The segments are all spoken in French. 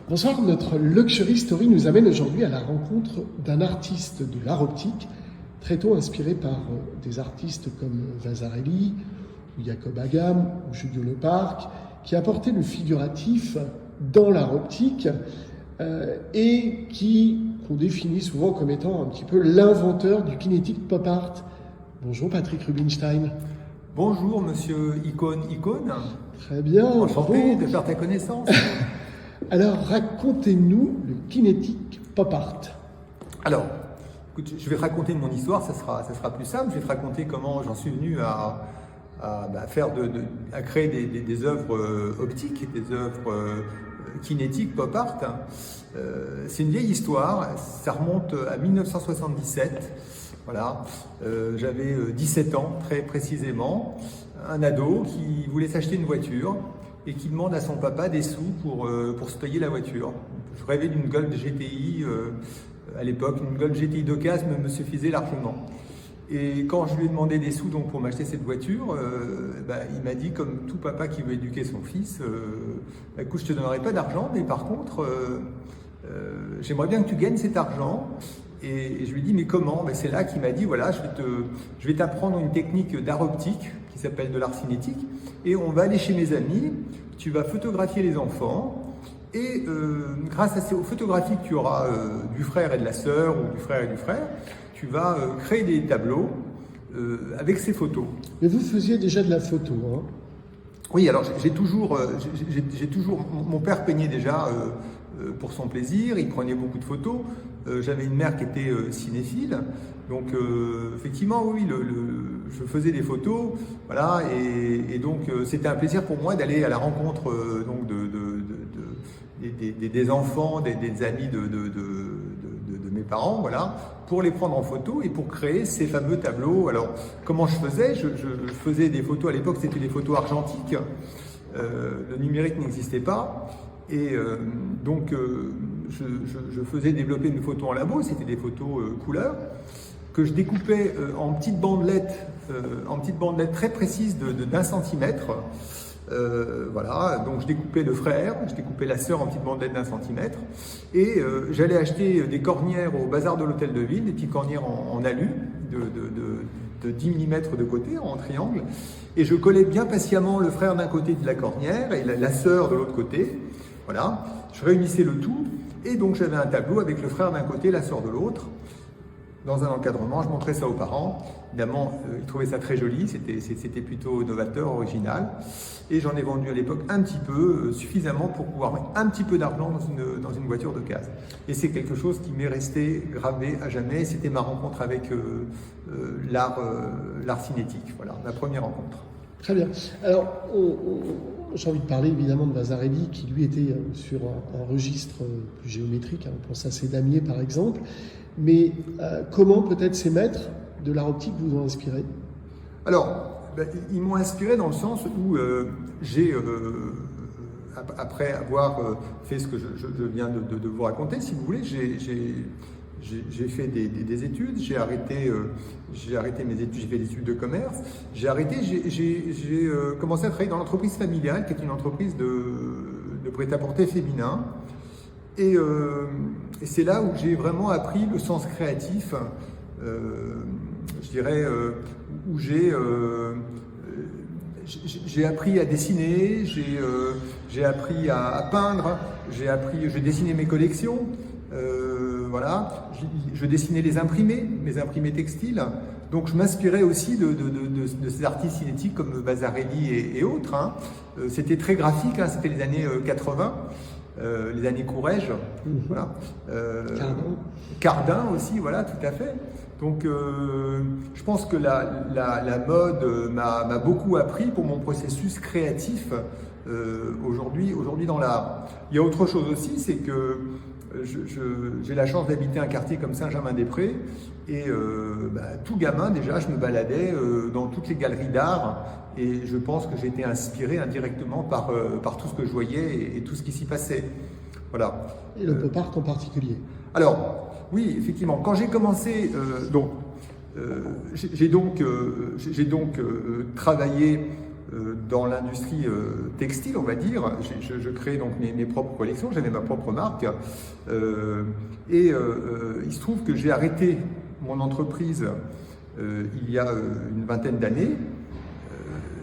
Bonsoir, notre Luxury Story nous amène aujourd'hui à la rencontre d'un artiste de l'art optique, très tôt inspiré par des artistes comme Vasarely, ou Jacob Agam, ou Julio Leparc, qui apportaient le figuratif dans l'art optique et qu'on définit souvent comme étant un petit peu l'inventeur du kinetic pop art. Bonjour Patrick Rubinstein. Bonjour monsieur Icône. Très bien. Enchanté de faire ta connaissance. Alors racontez-nous le kinetic pop art. Alors, écoute, je vais te raconter mon histoire, ça sera plus simple. Je vais te raconter comment j'en suis venu à créer des œuvres optiques, des œuvres kinétiques pop art. C'est une vieille histoire, ça remonte à 1977. Voilà, j'avais 17 ans très précisément, un ado qui voulait s'acheter une voiture et qui demande à son papa des sous pour se payer la voiture. Je rêvais d'une Golf GTI à l'époque, une Golf GTI d'occasion me suffisait largement. Et quand je lui ai demandé des sous donc, pour m'acheter cette voiture, il m'a dit, comme tout papa qui veut éduquer son fils, écoute, je te donnerai pas d'argent, mais par contre, j'aimerais bien que tu gagnes cet argent. Et je lui ai dit, mais comment? C'est là qu'il m'a dit, voilà, je vais t'apprendre une technique d'art optique qui s'appelle de l'art cinétique, et on va aller chez mes amis, tu vas photographier les enfants, et grâce à ces photographies que tu auras du frère et de la sœur, ou du frère et du frère, tu vas créer des tableaux avec ces photos. Mais vous faisiez déjà de la photo, hein? Oui, alors j'ai toujours, mon père peignait déjà pour son plaisir, il prenait beaucoup de photos. J'avais une mère qui était cinéphile, donc effectivement, oui, je faisais des photos, voilà, et donc c'était un plaisir pour moi d'aller à la rencontre donc des enfants, des amis de mes parents, voilà, pour les prendre en photo et pour créer ces fameux tableaux. Alors, comment je faisais? Je faisais des photos, à l'époque c'était des photos argentiques, le numérique n'existait pas, et donc je faisais développer une photo en labo, c'était des photos couleurs, que je découpais en petites bandelettes très précises d'un centimètre. Voilà, donc je découpais le frère, je découpais la sœur en petites bandelettes d'1 centimètre, et j'allais acheter des cornières au bazar de l'hôtel de ville, des petites cornières en alu de 10 mm de côté, en triangle, et je collais bien patiemment le frère d'un côté de la cornière et la sœur de l'autre côté. Voilà, je réunissais le tout, et donc j'avais un tableau avec le frère d'un côté, la sœur de l'autre. Dans un encadrement, je montrais ça aux parents. Évidemment, ils trouvaient ça très joli, c'était plutôt novateur, original. Et j'en ai vendu à l'époque un petit peu, suffisamment pour pouvoir mettre un petit peu d'argent dans une voiture d'occasion. Et c'est quelque chose qui m'est resté gravé à jamais. C'était ma rencontre avec l'art cinétique, voilà, ma première rencontre. Très bien. Alors, j'ai envie de parler évidemment de Vasarely, qui lui était sur un registre plus géométrique. On pense à ses damiers par exemple. Mais comment peut-être ces maîtres de l'art optique vous ont inspiré? Alors, ils m'ont inspiré dans le sens où après avoir fait ce que je viens de vous raconter, si vous voulez, j'ai fait des études, j'ai arrêté mes études, j'ai fait des études de commerce, j'ai commencé à travailler dans l'entreprise familiale, qui est une entreprise de prêt-à-porter féminin. Et c'est là où j'ai vraiment appris le sens créatif, je dirais, où j'ai appris à dessiner, j'ai appris à peindre, je dessinais mes collections, voilà, je dessinais mes imprimés textiles. Donc je m'inspirais aussi de ces artistes cinétiques comme Vasarely et autres, hein. C'était très graphique, hein, c'était les années 80. Les années Courrèges, voilà. Cardin aussi, voilà, tout à fait. Donc, je pense que la mode m'a beaucoup appris pour mon processus créatif aujourd'hui dans l'art. Il y a autre chose aussi, c'est que j'ai la chance d'habiter un quartier comme Saint-Germain-des-Prés, et tout gamin déjà, je me baladais dans toutes les galeries d'art, et je pense que j'ai été inspiré indirectement par tout ce que je voyais et tout ce qui s'y passait. Voilà. Et le pop art en particulier. Alors, oui, effectivement, quand j'ai commencé, j'ai donc travaillé dans l'industrie textile, on va dire. Je créais donc mes propres collections, j'avais ma propre marque. Il se trouve que j'ai arrêté mon entreprise il y a une vingtaine d'années.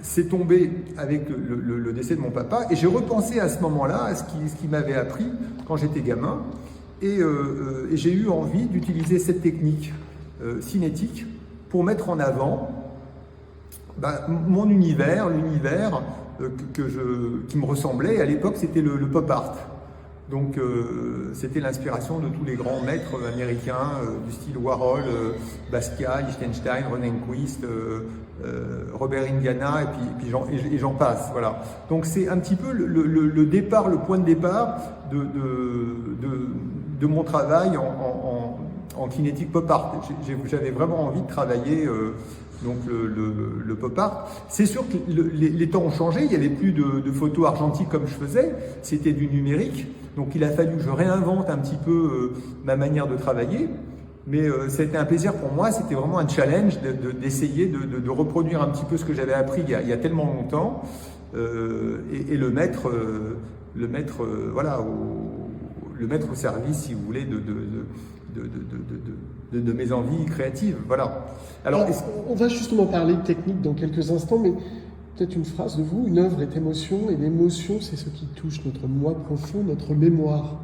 C'est tombé avec le décès de mon papa et j'ai repensé à ce moment-là à ce qui m'avait appris quand j'étais gamin et j'ai eu envie d'utiliser cette technique cinétique pour mettre en avant mon univers, l'univers qui me ressemblait. À l'époque, c'était le pop art. Donc, c'était l'inspiration de tous les grands maîtres américains du style Warhol, Basquiat, Lichtenstein, Rosenquist, Robert Indiana, et puis j'en passe. Voilà. Donc, c'est un petit peu le départ, le point de départ de mon travail en kinétique pop art. J'avais vraiment envie de travailler donc le pop art. C'est sûr que les temps ont changé, il n'y avait plus de photos argentiques comme je faisais, c'était du numérique, donc il a fallu que je réinvente un petit peu ma manière de travailler, mais c'était un plaisir pour moi, c'était vraiment un challenge d'essayer de reproduire un petit peu ce que j'avais appris il y a tellement longtemps et le mettre au service, si vous voulez, de mes envies créatives. Voilà. Alors, on va justement parler de technique dans quelques instants, mais peut-être une phrase de vous. Une œuvre est émotion, et l'émotion, c'est ce qui touche notre moi profond, notre mémoire.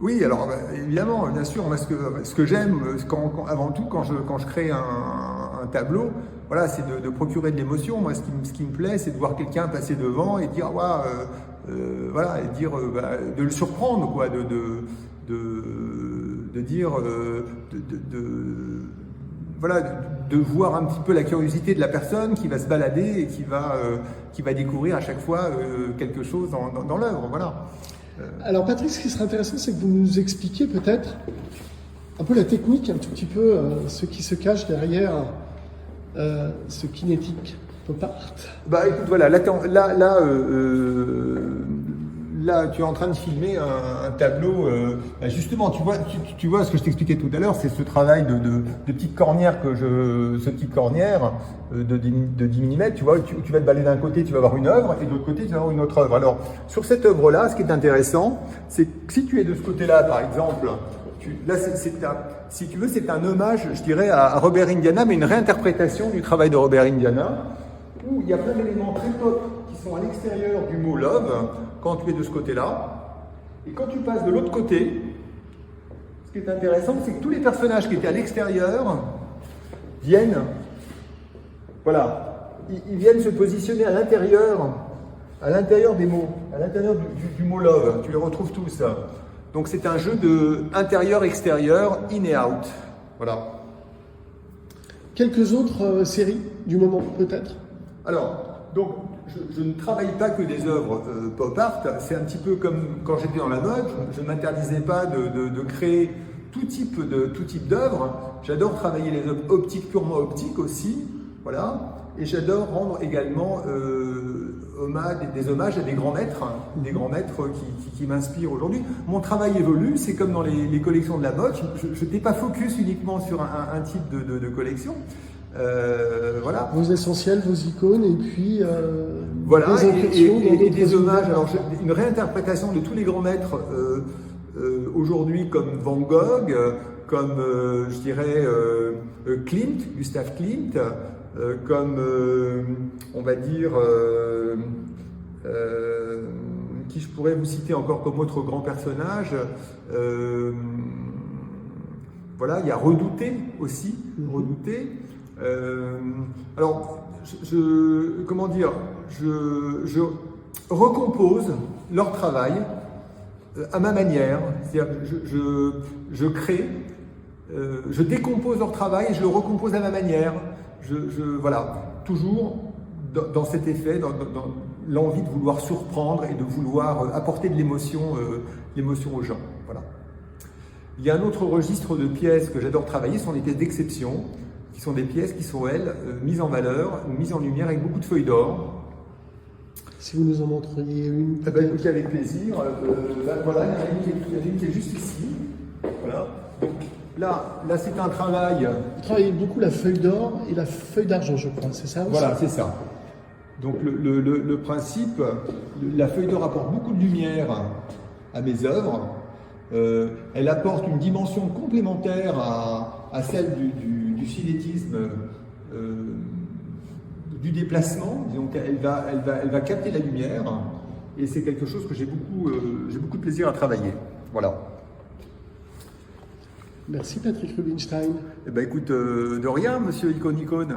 Oui, alors évidemment, bien sûr, moi, ce que j'aime, avant tout, quand je crée un tableau, voilà, c'est de procurer de l'émotion. Moi, ce qui me plaît, c'est de voir quelqu'un passer devant et dire, voilà, et dire, de le surprendre, quoi, de dire, voilà, de voir un petit peu la curiosité de la personne qui va se balader et qui va découvrir à chaque fois quelque chose dans l'œuvre, voilà. Alors Patrick, ce qui serait intéressant, c'est que vous nous expliquiez peut-être un peu la technique, un tout petit peu ce qui se cache derrière ce kinétique pop art. Bah écoute, voilà, là, tu es en train de filmer un tableau. Justement, tu vois ce que je t'expliquais tout à l'heure, c'est ce travail de petite cornière ce type cornière de 10 mm. Tu vois, tu vas te balader d'un côté, tu vas avoir une œuvre, et de l'autre côté, tu vas avoir une autre œuvre. Alors, sur cette œuvre-là, ce qui est intéressant, c'est que si tu es de ce côté-là, par exemple, si tu veux, c'est un hommage, je dirais, à Robert Indiana, mais une réinterprétation du travail de Robert Indiana, où il y a plein d'éléments très pop qui sont à l'extérieur du mot love, quand tu es de ce côté-là. Et quand tu passes de l'autre côté, ce qui est intéressant, c'est que tous les personnages qui étaient à l'extérieur viennent, voilà, ils viennent se positionner à l'intérieur des mots, à l'intérieur du mot love. Tu les retrouves tous. Donc c'est un jeu de intérieur-extérieur, in et out. Voilà. Quelques autres séries du moment, peut-être? Alors, donc, je ne travaille pas que des œuvres pop art, c'est un petit peu comme quand j'étais dans la mode, je ne m'interdisais pas de créer tout type d'œuvres. J'adore travailler les œuvres optiques, purement optiques aussi, voilà. Et j'adore rendre également des hommages à des grands maîtres qui m'inspirent aujourd'hui. Mon travail évolue, c'est comme dans les collections de la mode, je n'étais pas focus uniquement sur un type de collection. Voilà. Vos essentiels, vos icônes, et puis voilà, vos inflexions et des hommages. Alors, une réinterprétation de tous les grands maîtres aujourd'hui, comme Van Gogh, comme je dirais Gustave Klimt, comme on va dire qui je pourrais vous citer encore comme autre grand personnage. Voilà, il y a Redouté aussi, Redouté. Alors, comment dire, je recompose leur travail à ma manière, c'est-à-dire je crée, je décompose leur travail et je le recompose à ma manière. Voilà, toujours dans cet effet, dans l'envie de vouloir surprendre et de vouloir apporter de l'émotion aux gens. Voilà. Il y a un autre registre de pièces que j'adore travailler, ce sont les pièces d'exception, qui sont des pièces qui sont, elles, mises en valeur, mises en lumière avec beaucoup de feuilles d'or. Si vous nous en montriez une. Eh ben, écoutez, avec plaisir. Là, voilà, il y en a une qui est juste ici. Voilà. Donc, là c'est un travail. Vous travaillez beaucoup la feuille d'or et la feuille d'argent, je crois, c'est ça aussi? Voilà, c'est ça. Donc le principe, la feuille d'or apporte beaucoup de lumière à mes œuvres. Elle apporte une dimension complémentaire à celle du cinétisme, du déplacement. Donc elle va capter la lumière et c'est quelque chose que j'ai beaucoup de plaisir à travailler. Voilà. Merci Patrick Rubinstein. Eh ben écoute, de rien, monsieur Icône.